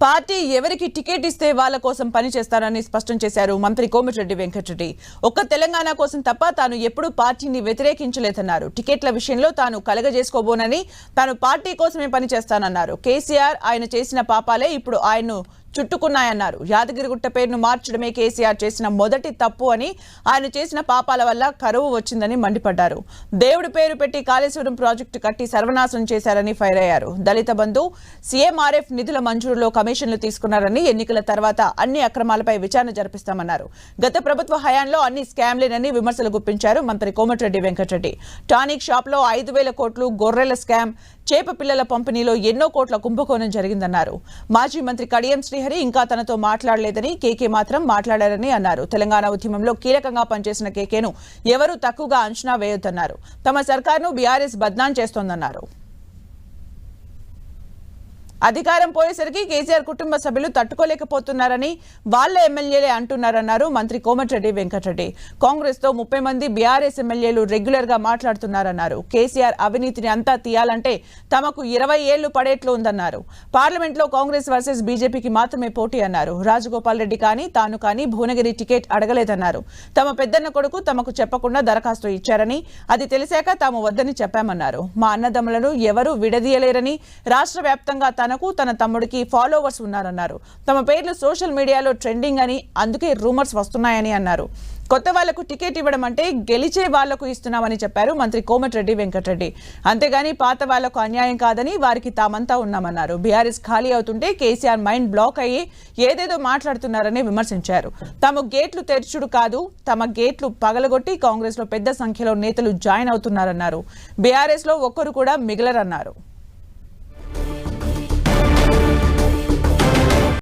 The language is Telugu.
పార్టీ ఎవరికి టికెట్ ఇస్తే వాళ్ళ కోసం పనిచేస్తారని స్పష్టం చేశారు మంత్రి కోమటిరెడ్డి వెంకటరెడ్డి. ఒక్క తెలంగాణ కోసం తప్ప తాను ఎప్పుడూ పార్టీని వ్యతిరేకించలేదన్నారు. టికెట్ల విషయంలో తాను కలగజేసుకోబోనని, తాను పార్టీ కోసమే పనిచేస్తానన్నారు. కేసీఆర్ ఆయన చేసిన పాపాలే ఇప్పుడు ఆయన్ను చుట్టుకున్నాయన్నారు. యాదగిరిగుట్ట పేరును మార్చడమే కేసీఆర్ చేసిన మొదటి తప్పు అని, ఆయన చేసిన పాపాల వల్ల కరువు వచ్చిందని మండిపడ్డారు. దేవుడి పేరు పెట్టి కాళేశ్వరం ప్రాజెక్టు కట్టి సర్వనాశనం చేశారని ఫైర్ అయ్యారు. దళిత బంధు, సీఎంఆర్ఎఫ్ నిధుల మంజూరులో కమిషన్లు తీసుకున్నారని, ఎన్నికల తర్వాత అన్ని అక్రమాలపై విచారణ జరిపిస్తామన్నారు. గత ప్రభుత్వ హయాంలో అన్ని స్కామ్లేనని విమర్శలు గుప్పించారు మంత్రి కోమటిరెడ్డి వెంకటరెడ్డి. టానిక్ షాప్ లో 5,000 కోట్లు గొర్రెల స్కామ్, చేప పిల్లల పంపిణీలో ఎన్నో కోట్ల కుంభకోణం జరిగిందన్నారు. మాజీ మంత్రి కడియం శ్రీహరి ఇంకా తనతో మాట్లాడలేదని, కేకే మాత్రం మాట్లాడారని అన్నారు. తెలంగాణ ఉద్యమంలో కీలకంగా పనిచేసిన కేకేను ఎవరూ తక్కువగా అంచనా వేయొద్దన్నారు. తమ సర్కార్ను బీఆర్ఎస్ బద్నాం చేస్తోందన్నారు. అధికారం పోయేసరికి కేసీఆర్ కుటుంబ సభ్యులు తట్టుకోలేకపోతున్నారని వాళ్ళ ఎమ్మెల్యేలే అంటున్నారన్నారు మంత్రి కోమటిరెడ్డి వెంకటరెడ్డి. కాంగ్రెస్ తో 30 మంది బీఆర్ఎస్ ఎమ్మెల్యేలు రెగ్యులర్ గా మాట్లాడుతున్నారన్నారు. కేసీఆర్ అవినీతిని అంతా తీయాలంటే తమకు 20 ఏళ్లు పడేట్లు ఉందన్నారు. పార్లమెంట్ లో కాంగ్రెస్ వర్సెస్ బీజేపీకి మాత్రమే పోటీ అన్నారు. రాజగోపాల్ రెడ్డి కానీ తాను కానీ భువనగిరి టికెట్ అడగలేదన్నారు. తమ పెద్దన్న కొడుకు తమకు చెప్పకుండా దరఖాస్తు ఇచ్చారని, అది తెలిసాక తాము వద్దని చెప్పామన్నారు. మా అన్నదమ్ములను ఎవరూ విడదీయలేరని, రాష్ట్ర వ్యాప్తంగా తన తమ్ముడికి ఫాలోవర్స్ ఉన్నారన్నారు. తమ పేర్లు సోషల్ మీడియాలో ట్రెండింగ్ అని, అందుకే రూమర్స్ వస్తున్నాయని అన్నారు. కొత్త వాళ్లకు టికెట్ ఇవ్వడం అంటే గెలిచే వాళ్లకు ఇస్తున్నామని చెప్పారు మంత్రి కోమటిరెడ్డి వెంకటరెడ్డి. అంతేగాని పాత వాళ్లకు అన్యాయం కాదని, వారికి తామంతా ఉన్నామన్నారు. బీఆర్ఎస్ ఖాళీ అవుతుంటే కేసీఆర్ మైండ్ బ్లాక్ అయ్యి ఏదేదో మాట్లాడుతున్నారని విమర్శించారు. తమ గేట్లు తెరచుడు కాదు, తమ గేట్లు పగలగొట్టి కాంగ్రెస్ లో పెద్ద సంఖ్యలో నేతలు జాయిన్ అవుతున్నారన్నారు. బీఆర్ఎస్ లో ఒక్కరు కూడా మిగలరన్నారు.